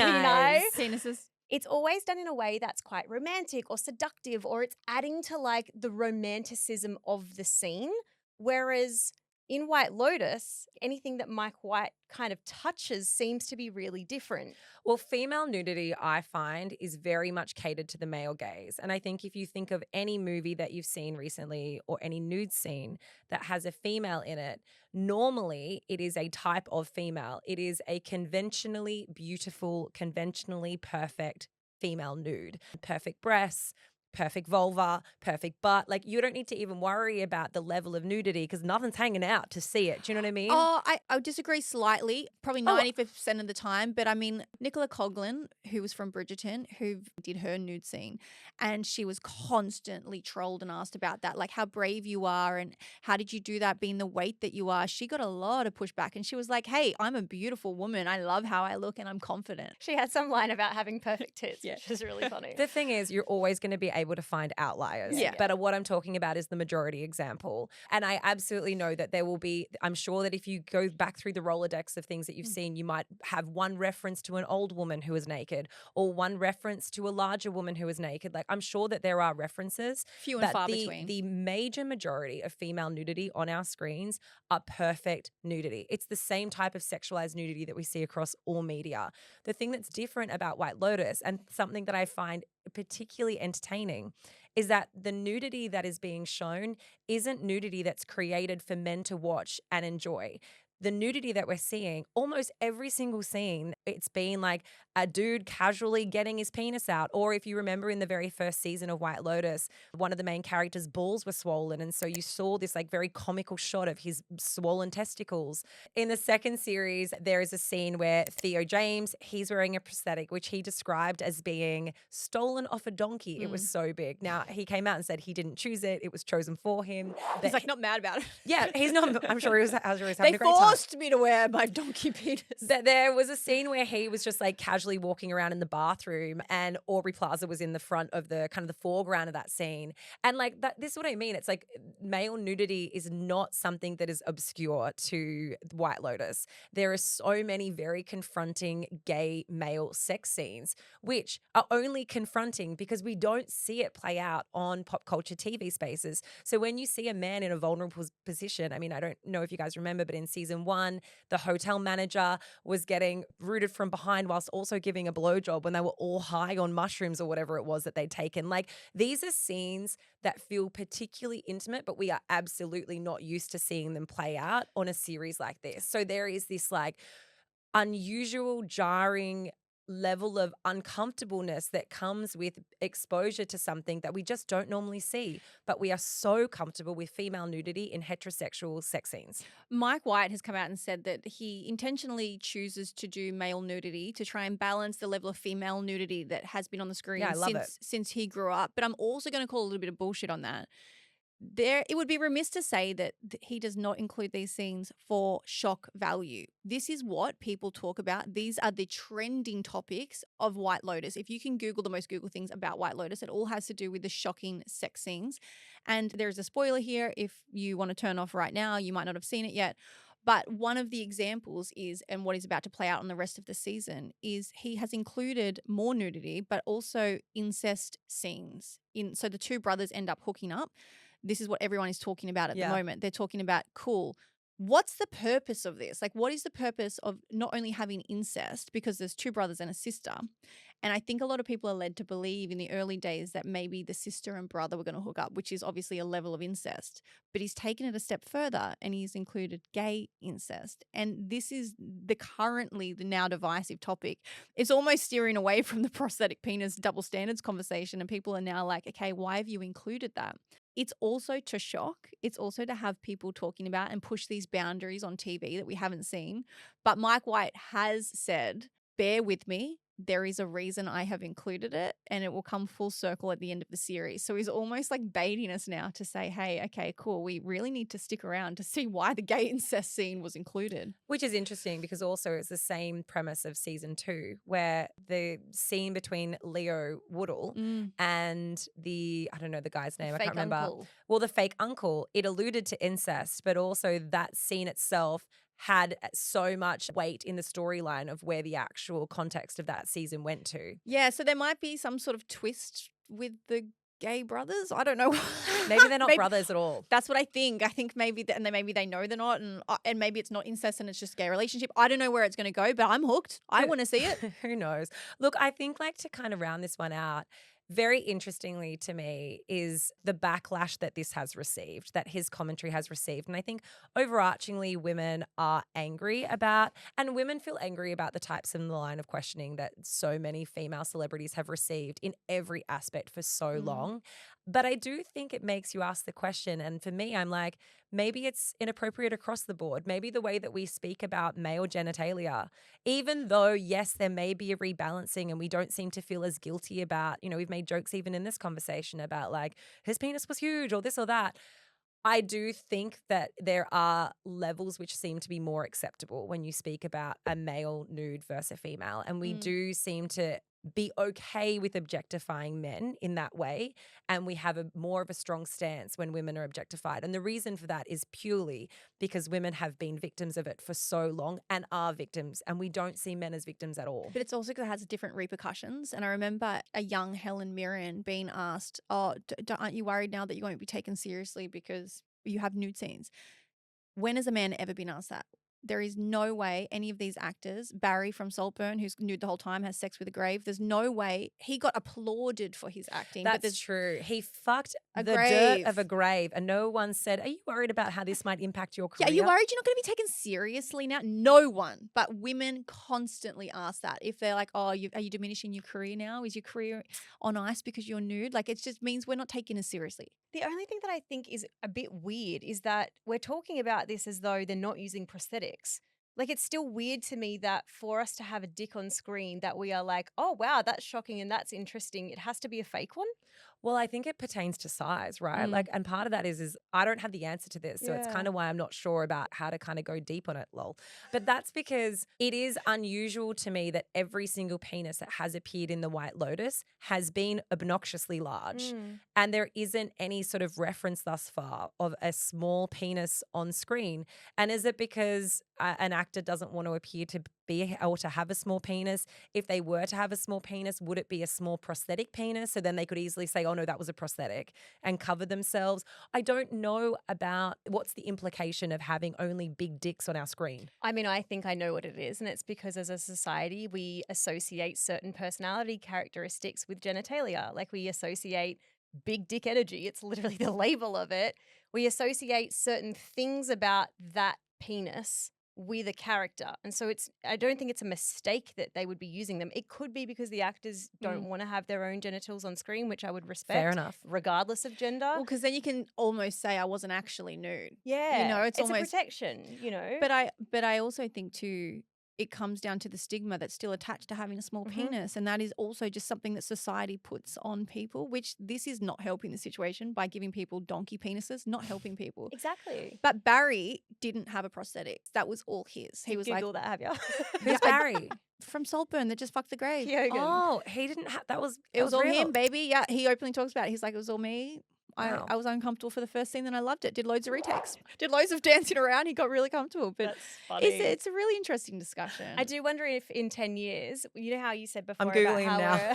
Penises. It's always done in a way that's quite romantic or seductive, or it's adding to like the romanticism of the scene. Whereas in White Lotus, anything that Mike White kind of touches seems to be really different. Well, female nudity, I find, is very much catered to the male gaze. And I think if you think of any movie that you've seen recently or any nude scene that has a female in it, normally it is a type of female. It is a conventionally beautiful, conventionally perfect female nude. Perfect breasts, perfect vulva, perfect butt. Like, you don't need to even worry about the level of nudity because nothing's hanging out to see it. Do you know what I mean? Oh, I would disagree slightly, probably 90% of the time. But I mean, Nicola Coughlan, who was from Bridgerton, who did her nude scene, and she was constantly trolled and asked about that, like how brave you are and how did you do that being the weight that you are. She got a lot of pushback and she was like, hey, I'm a beautiful woman. I love how I look and I'm confident. She had some line about having perfect tits, which is really funny. The thing is, you're always going to be able to find outliers. Yeah. But what I'm talking about is the majority example. And I absolutely know that there will be, I'm sure that if you go back through the Rolodex of things that you've seen, you might have one reference to an old woman who is naked or one reference to a larger woman who is naked. Like, I'm sure that there are references. Few and far between. The major majority of female nudity on our screens are perfect nudity. It's the same type of sexualized nudity that we see across all media. The thing that's different about White Lotus, and something that I find particularly entertaining, is that the nudity that is being shown isn't nudity that's created for men to watch and enjoy. The nudity that we're seeing, almost every single scene, it's been like a dude casually getting his penis out. Or if you remember in the very first season of White Lotus, one of the main characters' balls were swollen. And so you saw this like very comical shot of his swollen testicles. In the second series, there is a scene where Theo James, he's wearing a prosthetic, which he described as being stolen off a donkey. It was so big. Now, he came out and said he didn't choose it. It was chosen for him. He's like not mad about it. Yeah, he's not. I'm sure he was having a great time. Forced me to wear my donkey penis. There was a scene where he was just like casually walking around in the bathroom and Aubrey Plaza was in the front of the kind of the foreground of that scene. And like that, this is what I mean. It's like male nudity is not something that is obscure to White Lotus. There are so many very confronting gay male sex scenes, which are only confronting because we don't see it play out on pop culture TV spaces. So when you see a man in a vulnerable position, I mean, I don't know if you guys remember, but in season 1, the hotel manager was getting rooted from behind whilst also giving a blowjob when they were all high on mushrooms or whatever it was that they'd taken. Like, these are scenes that feel particularly intimate, but we are absolutely not used to seeing them play out on a series like this. So there is this like unusual, jarring level of uncomfortableness that comes with exposure to something that we just don't normally see, but we are so comfortable with female nudity in heterosexual sex scenes. Mike White has come out and said that he intentionally chooses to do male nudity to try and balance the level of female nudity that has been on the screen since he grew up. But I'm also going to call a little bit of bullshit on that. It would be remiss to say that he does not include these scenes for shock value. This is what people talk about. These are the trending topics of White Lotus. If you can Google the most Google things about White Lotus, it all has to do with the shocking sex scenes. And there's a spoiler here. If you want to turn off right now, you might not have seen it yet. But one of the examples is, and what is about to play out on the rest of the season, is he has included more nudity, but also incest scenes. So the two brothers end up hooking up. This is what everyone is talking about at the moment. They're talking about, cool, what's the purpose of this? Like, what is the purpose of not only having incest, because there's two brothers and a sister? And I think a lot of people are led to believe in the early days that maybe the sister and brother were going to hook up, which is obviously a level of incest. But he's taken it a step further and he's included gay incest. And this is the now divisive topic. It's almost steering away from the prosthetic penis double standards conversation. And people are now like, okay, why have you included that? It's also to shock. It's also to have people talking about and push these boundaries on TV that we haven't seen. But Mike White has said, bear with me. There is a reason I have included it and it will come full circle at the end of the series. So he's almost like baiting us now to say, hey, okay, cool. We really need to stick around to see why the gay incest scene was included. Which is interesting because also it's the same premise of season 2 where the scene between Leo Woodall and I don't know the guy's name, I can't remember. Uncle. Well, the fake uncle, it alluded to incest, but also that scene itself had so much weight in the storyline of where the actual context of that season went to. Yeah, so there might be some sort of twist with the gay brothers. I don't know. Maybe they're not brothers at all. That's what I think. I think maybe maybe they know they're not, and maybe it's not incest and it's just a gay relationship. I don't know where it's going to go, but I'm hooked. I want to see it. Who knows? Look, I think like to kind of round this one out, very interestingly to me is the backlash that this has received, that his commentary has received. And I think overarchingly women are angry about, and women feel angry about the types in the line of questioning that so many female celebrities have received in every aspect for so long. But I do think it makes you ask the question. And for me, I'm like, maybe it's inappropriate across the board. Maybe the way that we speak about male genitalia, even though, yes, there may be a rebalancing and we don't seem to feel as guilty about, we've made jokes even in this conversation about like his penis was huge or this or that. I do think that there are levels which seem to be more acceptable when you speak about a male nude versus a female. And we do seem to be okay with objectifying men in that way. And we have more of a strong stance when women are objectified. And the reason for that is purely because women have been victims of it for so long and are victims. And we don't see men as victims at all. But it's also because it has different repercussions. And I remember a young Helen Mirren being asked, aren't you worried now that you won't be taken seriously because you have nude scenes? When has a man ever been asked that? There is no way any of these actors, Barry from Saltburn, who's nude the whole time, has sex with a grave. There's no way. He got applauded for his acting. That's true. He fucked the grave. dirt of a grave and no one said, are you worried about how this might impact your career? Yeah, are you worried you're not going to be taken seriously now? No one. But women constantly ask that. If they're like, are you diminishing your career now? Is your career on ice because you're nude? Like, it just means we're not taking it seriously. The only thing that I think is a bit weird is that we're talking about this as though they're not using prosthetics. Like, it's still weird to me that for us to have a dick on screen that we are like, oh, wow, that's shocking and that's interesting. It has to be a fake one. Well, I think it pertains to size, right? Like, and part of that is I don't have the answer to this. So it's kind of why I'm not sure about how to kind of go deep on it, lol. But that's because it is unusual to me that every single penis that has appeared in the White Lotus has been obnoxiously large. And there isn't any sort of reference thus far of a small penis on screen. And is it because an actor doesn't want to appear to be or to have a small penis? If they were to have a small penis, would it be a small prosthetic penis? So then they could easily say, oh no, that was a prosthetic and cover themselves. I don't know about what's the implication of having only big dicks on our screen. I mean, I think I know what it is. And it's because as a society, we associate certain personality characteristics with genitalia. Like we associate big dick energy. It's literally the label of it. We associate certain things about that penis with a character. And so I don't think it's a mistake that they would be using them. It could be because the actors don't want to have their own genitals on screen, which I would respect. Fair enough. Regardless of gender. Well, because then you can almost say I wasn't actually nude. Yeah. It's almost a protection, But I also think too, it comes down to the stigma that's still attached to having a small penis. And that is also just something that society puts on people, which this is not helping the situation by giving people donkey penises, not helping people. Exactly. But Barry didn't have a prosthetic. That was all his. He was Google that, have you? Who's Barry? From Saltburn that just fucked the grave. Keoghan. Oh, he didn't have, that was It was all real. him, baby. Yeah, he openly talks about it. He's like, it was all me. Wow. I was uncomfortable for the first scene, then I loved it. Did loads of retakes. Did loads of dancing around. He got really comfortable. But That's funny. it's a really interesting discussion. I do wonder if in 10 years, you know how you said before I'm about Googling how now.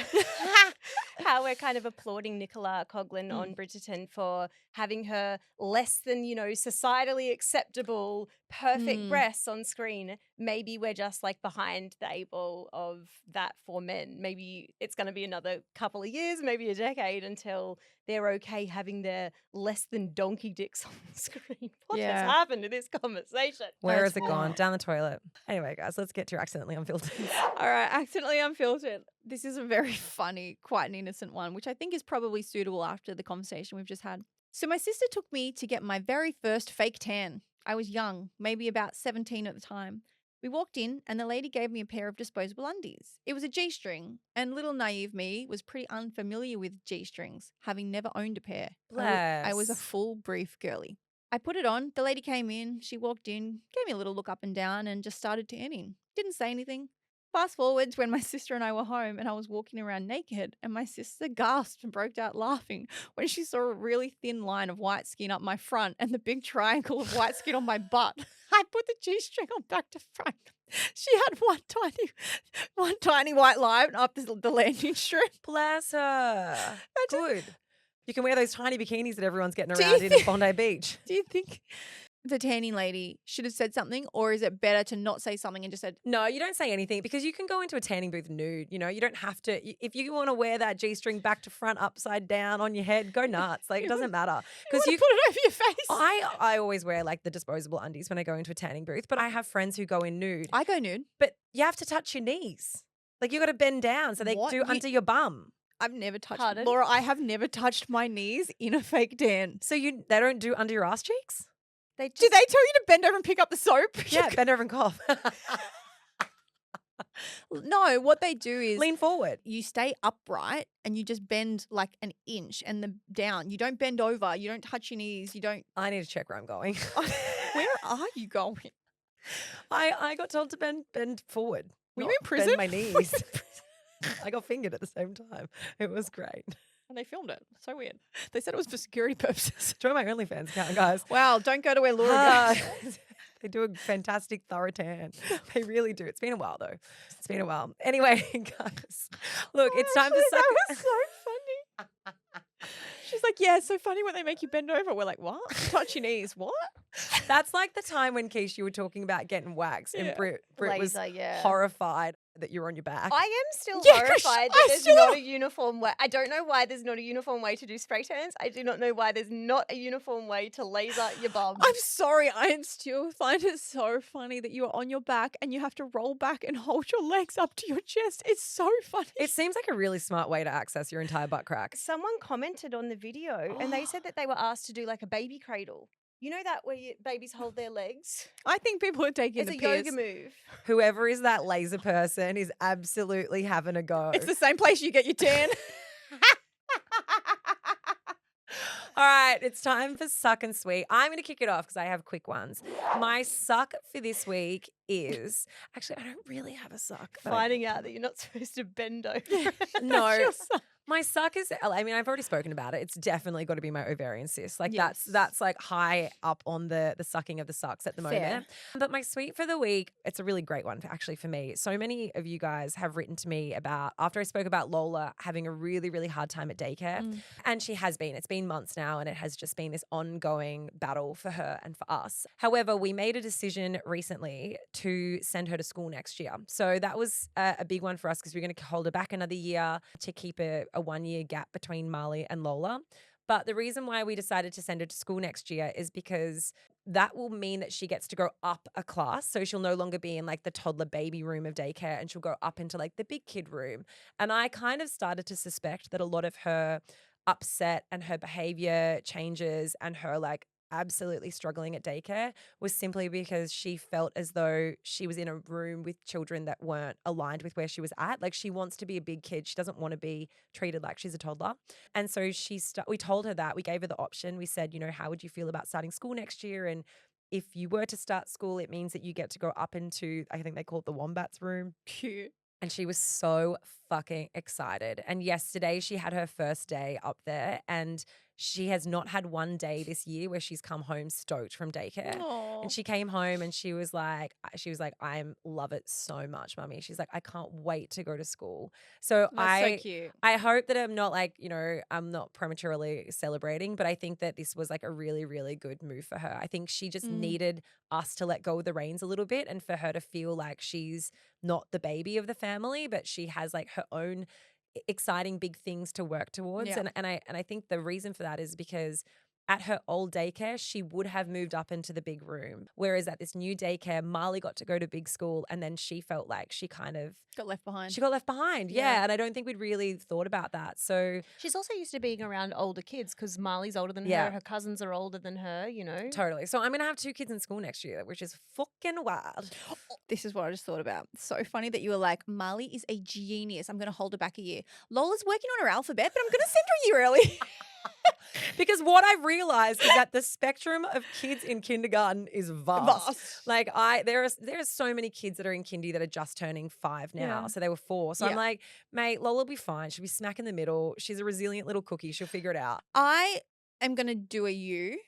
how we're kind of applauding Nicola Coughlan on Bridgerton for having her less than, societally acceptable, perfect breasts on screen. Maybe we're just like behind the eight ball of that for men. Maybe it's going to be another couple of years, maybe a decade until they're okay having their less than donkey dicks on the screen. What has happened to this conversation? Where has it gone? Down the toilet. Anyway, guys, let's get to Accidentally Unfiltered. All right, Accidentally Unfiltered. This is a very funny, quite an innocent one, which I think is probably suitable after the conversation we've just had. So my sister took me to get my very first fake tan. I was young, maybe about 17 at the time. We walked in and the lady gave me a pair of disposable undies. It was a G-string, and little naive me was pretty unfamiliar with G-strings, having never owned a pair. I was a Bless. full brief girly. I put it on. The lady came in. She walked in, gave me a little look up and down, and just started tanning. Didn't say anything. Fast forward to when my sister and I were home and I was walking around naked, and my sister gasped and broke out laughing when she saw a really thin line of white skin up my front and the big triangle of white skin on my butt. I put the G-string on back to front. She had one tiny white line up the landing strip. Bless her. Good. You can wear those tiny bikinis that everyone's getting Do you around in think- Bondi Beach. Do you think the tanning lady should have said something, or is it better to not say something and just said, No, you don't say anything because you can go into a tanning booth nude. You don't have to. If you want to wear that G-string back to front, upside down on your head, go nuts. Like, it doesn't matter. Because you put it over your face? I always wear like the disposable undies when I go into a tanning booth, but I have friends who go in nude. I go nude. But you have to touch your knees. Like, you got to bend down so they What? do You- under your bum. I've never touched Pardon? Laura, I have never touched my knees in a fake tan. So they don't do under your ass cheeks? They Do they tell you to bend over and pick up the soap? Yeah, bend over and cough. No, what they do is Lean forward. you stay upright and you just bend like an inch and down. You don't bend over. You don't touch your knees. You don't. I need to check where I'm going. Where are you going? I got told to bend forward. Were you not in prison? Bend my knees. I got fingered at the same time. It was great. And they filmed it. So weird. They said it was for security purposes. Join my OnlyFans account, guys. Wow, don't go to where Laura Ah, goes. they do a fantastic thorough tan. They really do. It's been a while though. It's been a while. Anyway, guys, look, it's time to suck. That was so funny. She's like, yeah, it's so funny when they make you bend over. We're like, what? Touch your knees. What? That's like the time when Keeshia were talking about getting waxed, and Yeah. Britt was Laser, yeah. horrified that you're on your back. I am still Yeah, 'cause horrified I that there's still- not a uniform way. I don't know why there's not a uniform way to do spray tans. I do not know why there's not a uniform way to laser your bum. I'm sorry. I am still find it so funny that you are on your back and you have to roll back and hold your legs up to your chest. It's so funny. It seems like a really smart way to access your entire butt crack. Someone commented on the video and they said that they were asked to do like a baby cradle. You know that where babies hold their legs? I think people are taking It's the a piss. yoga move. Whoever is that laser person is absolutely having a go. It's the same place you get your tan. All right, it's time for Suck and Sweet. I'm going to kick it off because I have quick ones. My suck for this week is actually, I don't really have a suck. but I- Finding out that you're not supposed to bend over. No. your suck. My suck is, I mean, I've already spoken about it. It's definitely got to be my ovarian cyst. Like Yes. that's like high up on the sucking of the sucks at the Fair. moment. But my sweet for the week, it's a really great one actually for me. So many of you guys have written to me about, after I spoke about Lola having a really, really hard time at daycare. And she has been. It's been months now and it has just been this ongoing battle for her and for us. However, we made a decision recently to send her to school next year. So that was a big one for us because we're going to hold her back another year to keep a 1-year gap between Marley and Lola. But the reason why we decided to send her to school next year is because that will mean that she gets to go up a class. So she'll no longer be in like the toddler baby room of daycare and she'll go up into like the big kid room. And I kind of started to suspect that a lot of her upset and her behavior changes and her like absolutely struggling at daycare was simply because she felt as though she was in a room with children that weren't aligned with where she was at. Like she wants to be a big kid. She doesn't want to be treated like she's a toddler. And so we told her that. We gave her the option. We said, how would you feel about starting school next year? And if you were to start school, it means that you get to go up into, I think they call it the wombats room. Cute. And she was so fucking excited. And yesterday she had her first day up there and she has not had one day this year where she's come home stoked from daycare. Aw. And she came home and she was like, I love it so much, mummy. She's like, I can't wait to go to school. So That's so cute. I hope that I'm not like, I'm not prematurely celebrating, but I think that this was like a really, really good move for her. I think she just needed us to let go of the reins a little bit and for her to feel like she's not the baby of the family, but she has like her own exciting big things to work towards. Yeah. And I think the reason for that is because at her old daycare, she would have moved up into the big room. Whereas at this new daycare, Marley got to go to big school and then she felt like she kind of Got left behind. She got left behind. Yeah. And I don't think we'd really thought about that. So She's also used to being around older kids because Marley's older than Yeah. her. Her cousins are older than her, totally. So I'm going to have 2 kids in school next year, which is fucking wild. This is what I just thought about. So funny that you were like, Marley is a genius. I'm going to hold her back a year. Lola's working on her alphabet, but I'm going to send her a year early. Because what I've realized is that the spectrum of kids in kindergarten is vast. Like there are so many kids that are in kindy that are just turning 5 now. Yeah. So they were 4. So I'm Yeah. like, mate, Lola will be fine. She'll be smack in the middle. She's a resilient little cookie. She'll figure it out. I am going to do a U.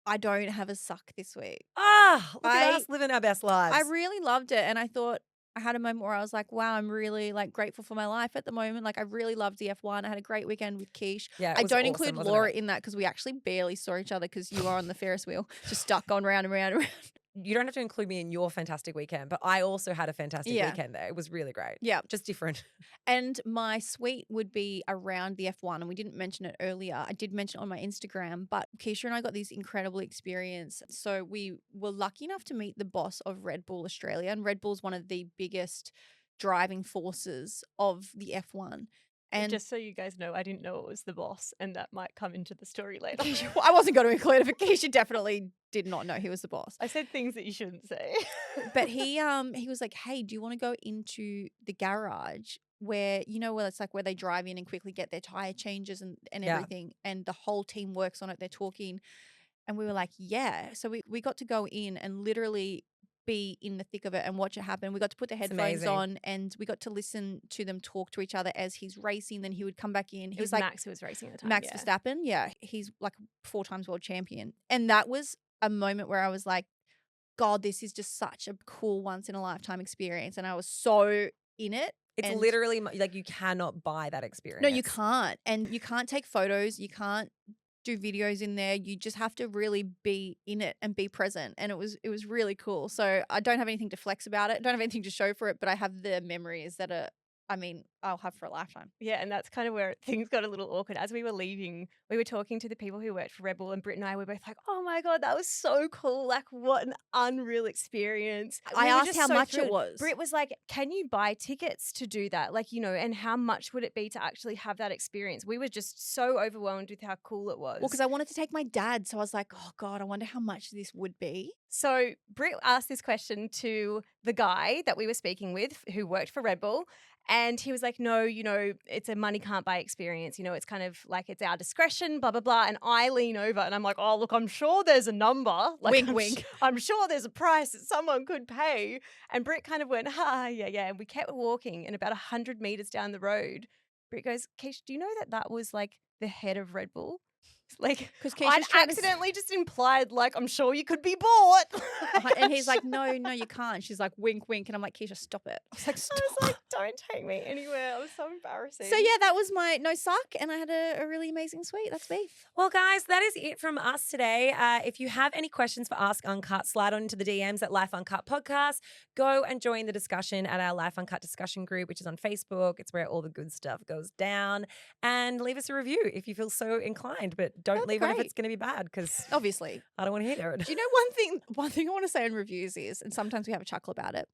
I don't have a suck this week. Look at us living our best lives. I really loved it. And I thought I had a moment where I was like, wow, I'm really like grateful for my life at the moment. Like I really loved the F1. I had a great weekend with Keish. Yeah, it I was don't awesome, include wasn't Laura it? in that because we actually barely saw each other because you were on the Ferris wheel, just stuck going round and round and round. You don't have to include me in your fantastic weekend, but I also had a fantastic Yeah. weekend there. It was really great. Yeah. Just different. And my suite would be around the F1, and we didn't mention it earlier. I did mention it on my Instagram, but Keishia and I got this incredible experience. So we were lucky enough to meet the boss of Red Bull Australia, and Red Bull's one of the biggest driving forces of the F1. And just so you guys know, I didn't know it was the boss, and that might come into the story later. I wasn't going to include it, but Keishia definitely did not know he was the boss. I said things that you shouldn't say. But he was like, hey, do you want to go into the garage where, where it's like where they drive in and quickly get their tire changes and Yeah. everything, and the whole team works on it, they're talking. And we were like, yeah. So we got to go in and literally be in the thick of it and watch it happen. We got to put the headphones amazing. on and we got to listen to them talk to each other as he's racing. Then he would come back in. It was like Max who was racing at the time. Max yeah. Verstappen. Yeah. He's like 4 times world champion. And that was a moment where I was like, God, this is just such a cool once in a lifetime experience. And I was so in it. It's And- literally like you cannot buy that experience. No, you can't. And you can't take photos. You can't do videos in there. You just have to really be in it and be present. And it was really cool. So I don't have anything to flex about it. Don't have anything to show for it, but I have the memories that I'll have for a lifetime. Yeah, and that's kind of where things got a little awkward. As we were leaving, we were talking to the people who worked for Red Bull, and Britt and I were both like, oh my God, that was so cool. Like, what an unreal experience. I We were asked just how so much it thrilled. was. Britt was like, can you buy tickets to do that? Like, and how much would it be to actually have that experience? We were just so overwhelmed with how cool it was. Well, because I wanted to take my dad. So I was like, oh God, I wonder how much this would be. So Britt asked this question to the guy that we were speaking with who worked for Red Bull. And he was like, no, it's a money can't buy experience. It's kind of like it's our discretion, blah, blah, blah. And I lean over and I'm like, oh, look, I'm sure there's a number. Like, Wink, I'm wink. I'm sure there's a price that someone could pay. And Britt kind of went, yeah. And we kept walking, and about 100 meters down the road, Britt goes, Keish, do you know that was like the head of Red Bull? Like, 'Cause I Keisha's trying to accidentally just implied, like, I'm sure you could be bought. And he's like, no, you can't. She's like, wink, wink. And I'm like, Keisha, stop it. I was like, stop. I was like, don't take me anywhere. It was so embarrassing. So yeah, that was my no suck, and I had a really amazing suite. That's me. Well, guys, that is it from us today. If you have any questions for Ask Uncut, slide on into the DMs at Life Uncut Podcast. Go and join the discussion at our Life Uncut discussion group, which is on Facebook. It's where all the good stuff goes down. And leave us a review if you feel so inclined, but don't That'd be leave it if great. it's going to be bad because Obviously. I don't want to hear it. Do you know one thing I want to say in reviews is, and sometimes we have a chuckle about it,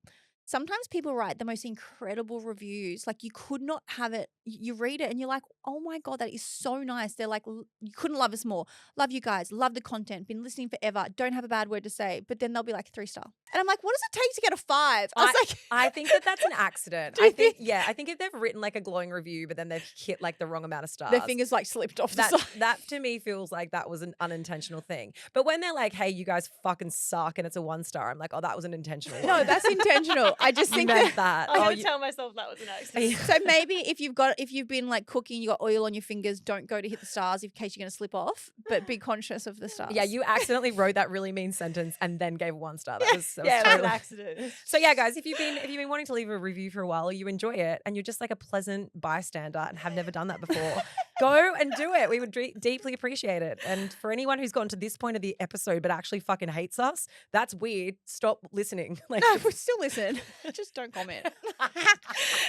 sometimes people write the most incredible reviews. Like you could not have it. You read it and you're like, oh my God, that is so nice. They're like, you couldn't love us more. Love you guys. Love the content. Been listening forever. Don't have a bad word to say. But then they'll be like 3-star. And I'm like, what does it take to get a 5? I was like, I think that's an accident. Do you I think if they've written like a glowing review, but then they've hit like the wrong amount of stars. their fingers like slipped off the That, side. that to me feels like that was an unintentional thing. But when they're like, hey, you guys fucking suck and it's a 1-star, I'm like, oh, that was an intentional one. No, that's intentional. No, I just think meant that. I'm Oh, gonna tell myself that was an accident. so maybe if you've been like cooking, you got oil on your fingers, don't go to hit the stars in case you're going to slip off, but be conscious of the stars. yeah, you accidentally wrote that really mean sentence and then gave 1 star. That was Yeah, it was an totally. accident. So yeah, guys, if you've been wanting to leave a review for a while, or you enjoy it, and you're just like a pleasant bystander and have never done that before, go and do it. We would deeply appreciate it. And for anyone who's gotten to this point of the episode but actually fucking hates us, that's weird. Stop listening. Like, No, but still listen. Just don't comment.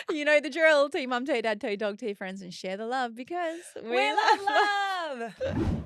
You know the drill. Tell your mum, tell your dad, tell your dog, tell your friends, and share the love because we love love.